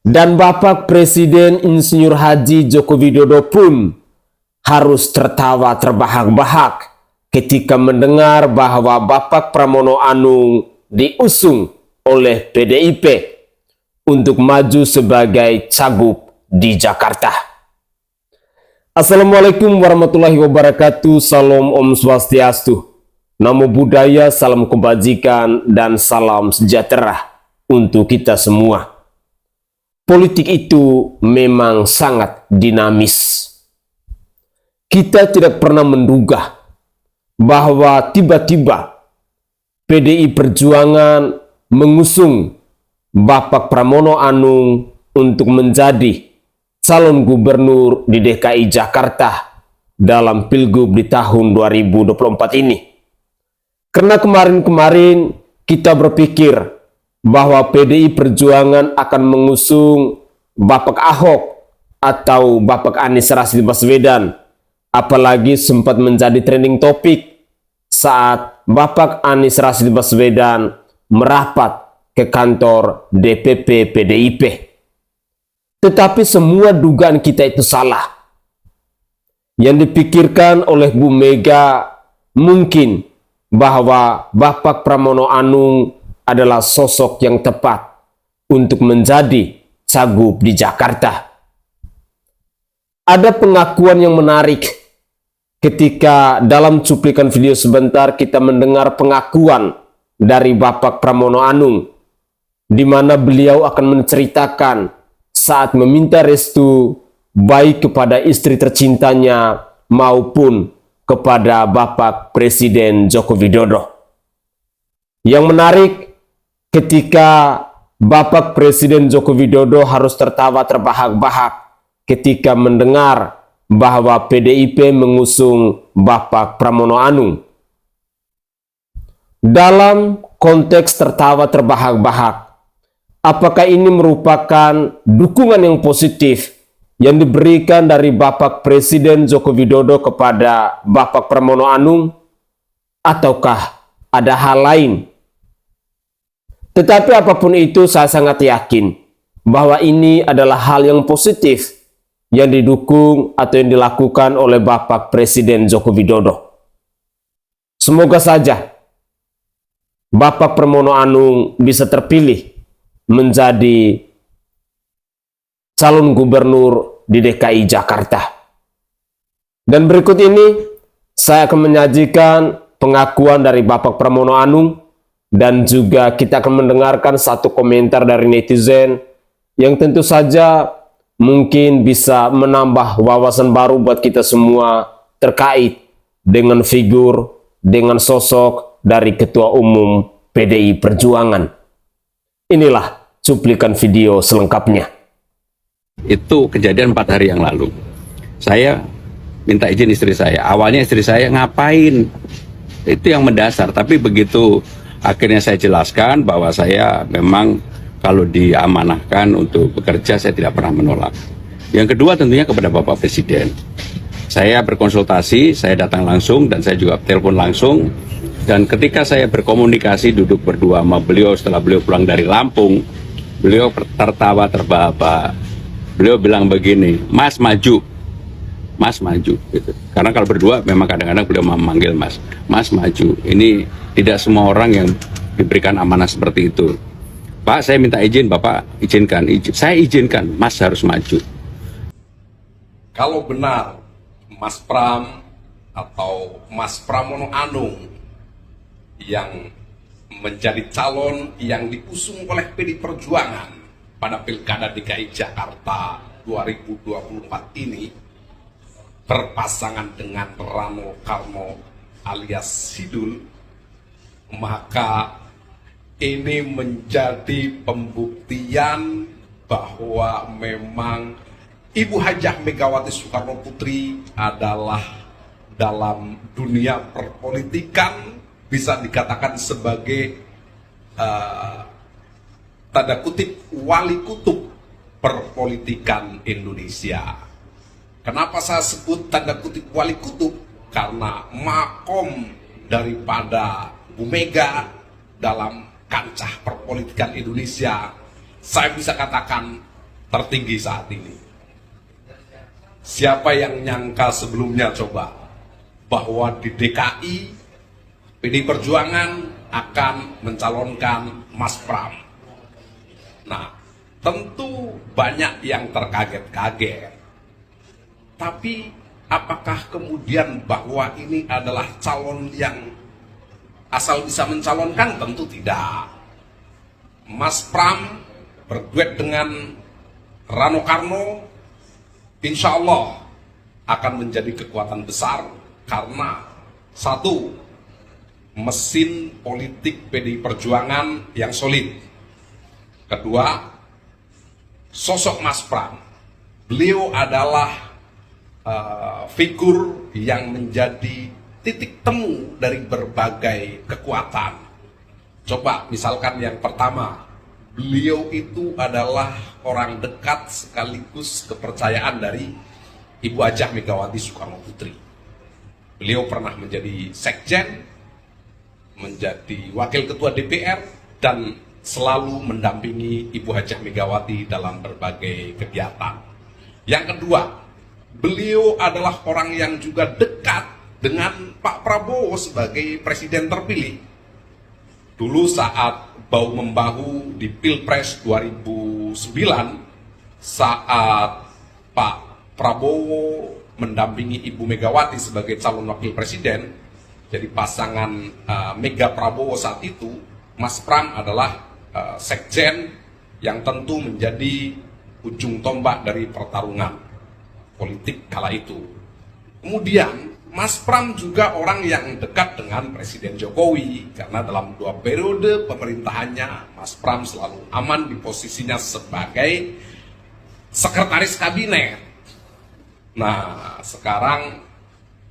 Dan Bapak Presiden Insinyur Haji Joko Widodo pun harus tertawa terbahak-bahak ketika mendengar bahwa Bapak Pramono Anung diusung oleh PDIP untuk maju sebagai cagup di Jakarta. Assalamualaikum warahmatullahi wabarakatuh. Salam Om Swastiastu. Namo Buddhaya, salam kebajikan, dan salam sejahtera untuk kita semua. Politik itu memang sangat dinamis. Kita tidak pernah menduga bahwa tiba-tiba PDI Perjuangan mengusung Bapak Pramono Anung untuk menjadi calon gubernur di DKI Jakarta dalam Pilgub di tahun 2024 ini. Karena kemarin-kemarin kita berpikir bahwa PDI Perjuangan akan mengusung Bapak Ahok atau Bapak Anies Rashid Baswedan, apalagi sempat menjadi trending topik saat Bapak Anies Rashid Baswedan merapat ke kantor DPP PDIP. Tetapi semua dugaan kita itu salah. Yang dipikirkan oleh Bu Mega mungkin bahwa Bapak Pramono Anung adalah sosok yang tepat untuk menjadi cagup di Jakarta. Ada pengakuan yang menarik ketika dalam cuplikan video sebentar kita mendengar pengakuan dari Bapak Pramono Anung, di mana beliau akan menceritakan saat meminta restu baik kepada istri tercintanya maupun kepada Bapak Presiden Joko Widodo. Yang menarik, ketika Bapak Presiden Joko Widodo harus tertawa terbahak-bahak ketika mendengar bahwa PDIP mengusung Bapak Pramono Anung. Dalam konteks tertawa terbahak-bahak, apakah ini merupakan dukungan yang positif yang diberikan dari Bapak Presiden Joko Widodo kepada Bapak Pramono Anung, ataukah ada hal lain? Tetapi apapun itu, saya sangat yakin bahwa ini adalah hal yang positif yang didukung atau yang dilakukan oleh Bapak Presiden Joko Widodo. Semoga saja Bapak Pramono Anung bisa terpilih menjadi calon gubernur di DKI Jakarta. Dan berikut ini saya akan menyajikan pengakuan dari Bapak Pramono Anung, dan juga kita akan mendengarkan satu komentar dari netizen yang tentu saja mungkin bisa menambah wawasan baru buat kita semua terkait dengan figur, dengan sosok dari Ketua Umum PDI Perjuangan. Inilah cuplikan video selengkapnya. Itu kejadian 4 hari yang lalu. Saya minta izin istri saya. Awalnya istri saya ngapain? Itu yang mendasar. Tapi begitu akhirnya saya jelaskan bahwa saya memang kalau diamanahkan untuk bekerja, saya tidak pernah menolak. Yang kedua tentunya kepada Bapak Presiden. Saya berkonsultasi, saya datang langsung dan saya juga telepon langsung. Dan ketika saya berkomunikasi duduk berdua sama beliau setelah beliau pulang dari Lampung, beliau tertawa terbahak-bahak. Beliau bilang begini, Mas maju. Mas maju gitu. Karena kalau berdua memang kadang-kadang beliau memanggil Mas. Mas maju. Ini tidak semua orang yang diberikan amanah seperti itu. Pak, saya minta izin, Bapak izinkan. Saya izinkan, Mas harus maju. Kalau benar Mas Pram atau Mas Pramono Anung yang menjadi calon yang diusung oleh PDI Perjuangan pada Pilkada DKI Jakarta 2024 ini berpasangan dengan Rano Karno alias Sidul, maka ini menjadi pembuktian bahwa memang Ibu Hajah Megawati Soekarno Putri adalah dalam dunia perpolitikan bisa dikatakan sebagai tanda kutip wali kutub perpolitikan Indonesia. Kenapa saya sebut tanda kutip wali kutub? Karena makom daripada Bu Mega dalam kancah perpolitikan Indonesia, saya bisa katakan tertinggi saat ini. Siapa yang nyangka sebelumnya coba bahwa di DKI PDI Perjuangan akan mencalonkan Mas Pram. Nah, tentu banyak yang terkaget-kaget. Tapi apakah kemudian bahwa ini adalah calon yang asal bisa mencalonkan? Tentu tidak. Mas Pram berduet dengan Rano Karno, insya Allah akan menjadi kekuatan besar karena satu, mesin politik PDI Perjuangan yang solid. Kedua, sosok Mas Pram. Beliau adalah figur yang menjadi titik temu dari berbagai kekuatan. Coba misalkan yang pertama, beliau itu adalah orang dekat sekaligus kepercayaan dari Ibu Hajah Megawati Soekarno Putri. Beliau pernah menjadi sekjen, menjadi wakil ketua DPR, dan selalu mendampingi Ibu Hajah Megawati dalam berbagai kegiatan. Yang kedua, beliau adalah orang yang juga dekat dengan Pak Prabowo sebagai presiden terpilih. Dulu saat bahu-membahu di Pilpres 2009, saat Pak Prabowo mendampingi Ibu Megawati sebagai calon wakil presiden, jadi pasangan Mega Prabowo saat itu, Mas Pram adalah sekjen yang tentu menjadi ujung tombak dari pertarungan politik kala itu. Kemudian Mas Pram juga orang yang dekat dengan Presiden Jokowi, karena dalam 2 periode pemerintahannya Mas Pram selalu aman di posisinya sebagai sekretaris kabinet. Nah, sekarang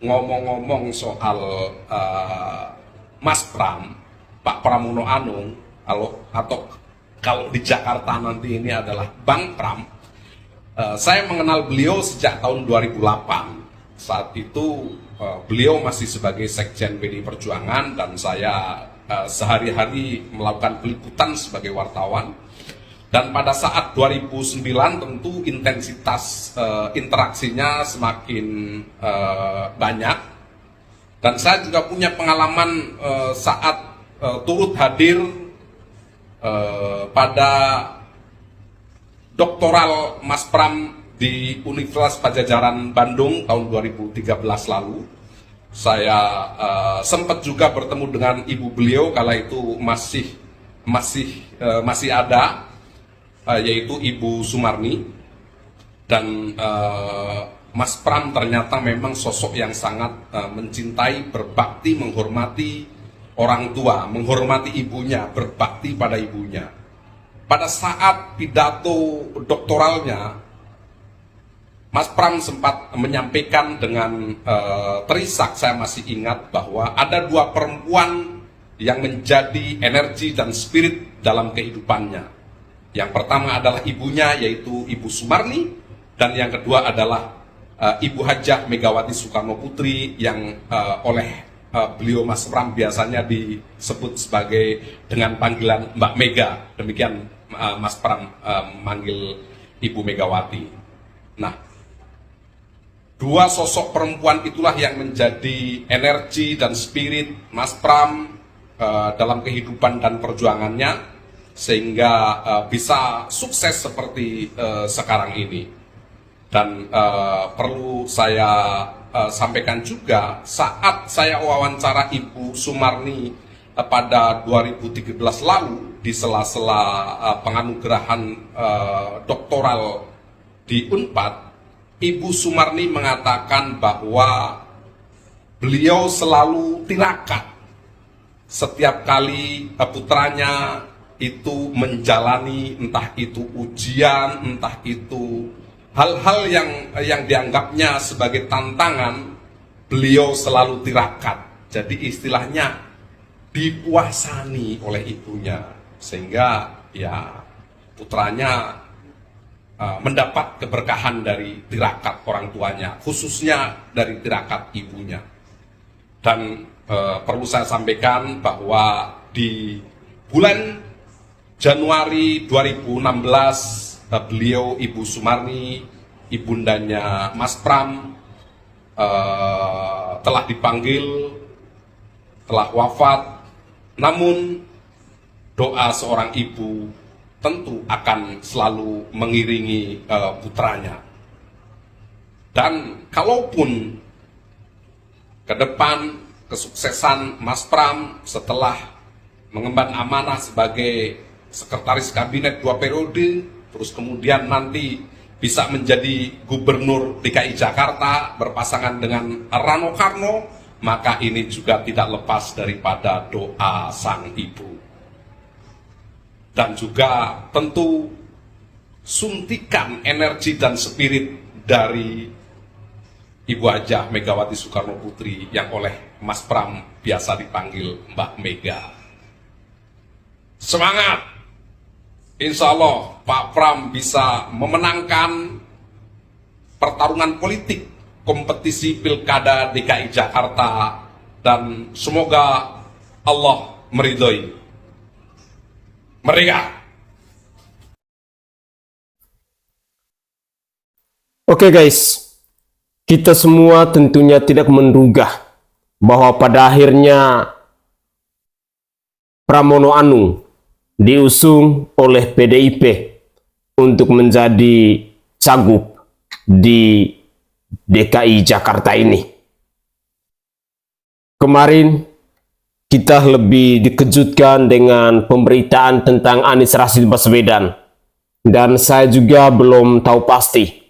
ngomong-ngomong soal Mas Pram, Pak Pramono Anung, atau kalau di Jakarta nanti ini adalah Bang Pram, saya mengenal beliau sejak tahun 2008. Saat itu beliau masih sebagai sekjen PDI Perjuangan dan saya sehari-hari melakukan peliputan sebagai wartawan. Dan pada saat 2009 tentu intensitas interaksinya semakin banyak. Dan saya juga punya pengalaman saat turut hadir pada doktoral Mas Pram di Universitas Padjadjaran Bandung tahun 2013 lalu. Saya sempat juga bertemu dengan ibu beliau kala itu masih ada, yaitu Ibu Sumarni. Dan Mas Pram ternyata memang sosok yang sangat mencintai, berbakti, menghormati orang tua, menghormati ibunya, berbakti pada ibunya. Pada saat pidato doktoralnya, Mas Pram sempat menyampaikan dengan terisak, saya masih ingat, bahwa ada 2 perempuan yang menjadi energi dan spirit dalam kehidupannya. Yang pertama adalah ibunya, yaitu Ibu Sumarni, dan yang kedua adalah Ibu Hajah Megawati Soekarno Putri yang oleh beliau Mas Pram biasanya disebut sebagai dengan panggilan Mbak Mega. Demikian Mas Pram manggil Ibu Megawati. Nah, 2 sosok perempuan itulah yang menjadi energi dan spirit Mas Pram dalam kehidupan dan perjuangannya, sehingga bisa sukses seperti sekarang ini. Dan perlu saya sampaikan juga, saat saya wawancara Ibu Sumarni pada 2013 lalu di sela-sela penganugerahan doktoral di Unpad, Ibu Sumarni mengatakan bahwa beliau selalu tirakat setiap kali putranya itu menjalani entah itu ujian, entah itu hal-hal yang dianggapnya sebagai tantangan, beliau selalu tirakat. Jadi istilahnya dipuasani oleh ibunya, sehingga ya putranya mendapat keberkahan dari tirakat orang tuanya, khususnya dari tirakat ibunya. Dan perlu saya sampaikan bahwa di bulan Januari 2016 beliau Ibu Sumarni, ibundanya Mas Pram, telah dipanggil, telah wafat. Namun doa seorang ibu tentu akan selalu mengiringi putranya. Dan kalaupun ke depan kesuksesan Mas Pram setelah mengemban amanah sebagai sekretaris kabinet 2 periode, terus kemudian nanti bisa menjadi gubernur DKI Jakarta berpasangan dengan Rano Karno, maka ini juga tidak lepas daripada doa sang ibu. Dan juga tentu suntikan energi dan spirit dari Ibu Hajah Megawati Soekarno Putri yang oleh Mas Pram biasa dipanggil Mbak Mega. Semangat! Insya Allah Pak Pram bisa memenangkan pertarungan politik kompetisi Pilkada DKI Jakarta, dan semoga Allah meridhoi mereka. Oke guys, kita semua tentunya tidak menduga bahwa pada akhirnya Pramono Anung diusung oleh PDIP untuk menjadi cagup di DKI Jakarta ini. Kemarin kita lebih dikejutkan dengan pemberitaan tentang Anies Rashid Baswedan, dan saya juga belum tahu pasti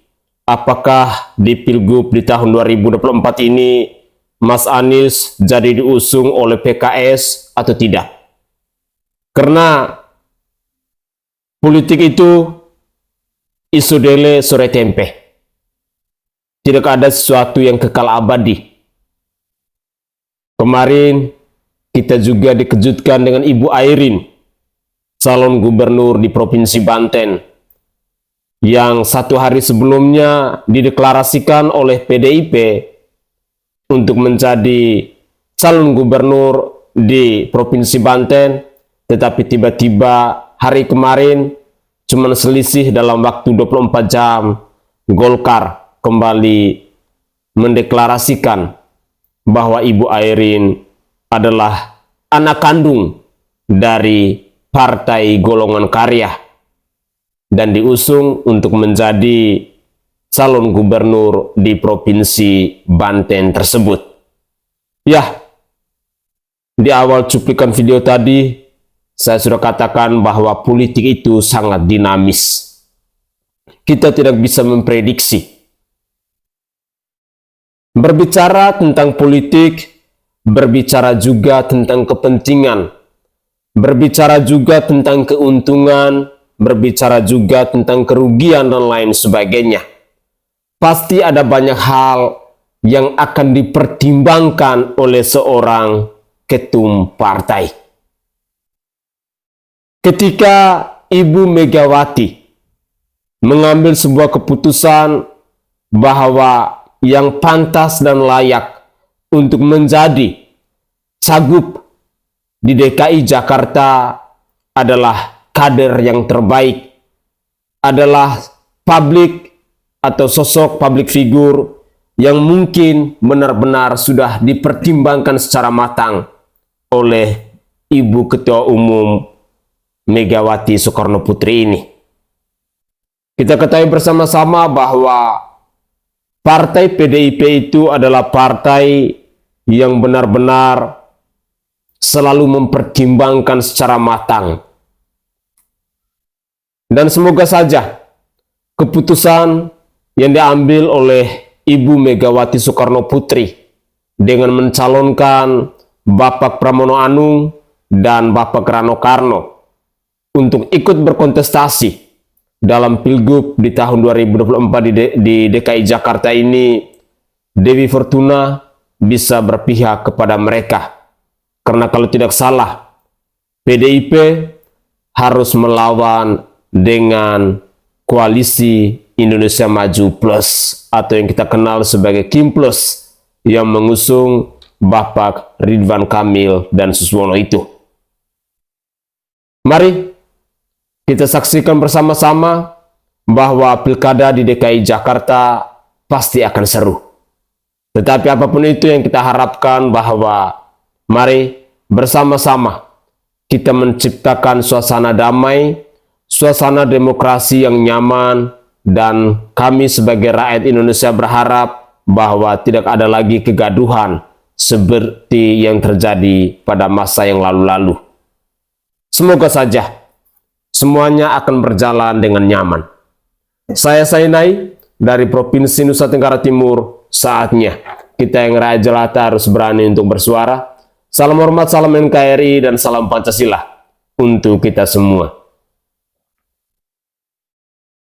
apakah di Pilgub di tahun 2024 ini Mas Anies jadi diusung oleh PKS atau tidak. Karena politik itu isu dele sore tempe. Tidak ada sesuatu yang kekal abadi. Kemarin kita juga dikejutkan dengan Ibu Airin, calon gubernur di Provinsi Banten, yang 1 hari sebelumnya dideklarasikan oleh PDIP untuk menjadi calon gubernur di Provinsi Banten, tetapi tiba-tiba hari kemarin cuma selisih dalam waktu 24 jam Golkar kembali mendeklarasikan bahwa Ibu Airin adalah anak kandung dari Partai Golongan Karya dan diusung untuk menjadi calon gubernur di Provinsi Banten tersebut. Ya, di awal cuplikan video tadi saya sudah katakan bahwa politik itu sangat dinamis. Kita tidak bisa memprediksi. Berbicara tentang politik, berbicara juga tentang kepentingan, berbicara juga tentang keuntungan, berbicara juga tentang kerugian dan lain sebagainya. Pasti ada banyak hal yang akan dipertimbangkan oleh seorang ketum partai. Ketika Ibu Megawati mengambil sebuah keputusan bahwa yang pantas dan layak untuk menjadi cagup di DKI Jakarta adalah kader yang terbaik, adalah publik atau sosok public figure yang mungkin benar-benar sudah dipertimbangkan secara matang oleh Ibu Ketua Umum Megawati Soekarno Putri ini. Kita ketahui bersama-sama bahwa Partai PDIP itu adalah partai yang benar-benar selalu mempertimbangkan secara matang. Dan semoga saja keputusan yang diambil oleh Ibu Megawati Soekarno Putri dengan mencalonkan Bapak Pramono Anung dan Bapak Rano Karno untuk ikut berkontestasi dalam Pilgub di tahun 2024 di DKI Jakarta ini, Dewi Fortuna bisa berpihak kepada mereka. Karena kalau tidak salah, PDIP harus melawan dengan koalisi Indonesia Maju Plus atau yang kita kenal sebagai Kim Plus yang mengusung Bapak Ridwan Kamil dan Suswono itu. Mari kita saksikan bersama-sama bahwa pilkada di DKI Jakarta pasti akan seru. Tetapi apapun itu yang kita harapkan, bahwa mari bersama-sama kita menciptakan suasana damai, suasana demokrasi yang nyaman, dan kami sebagai rakyat Indonesia berharap bahwa tidak ada lagi kegaduhan seperti yang terjadi pada masa yang lalu-lalu. Semoga saja semuanya akan berjalan dengan nyaman. Saya Sainai dari Provinsi Nusa Tenggara Timur. Saatnya kita yang rakyat jelata harus berani untuk bersuara. Salam hormat, salam NKRI, dan salam Pancasila untuk kita semua.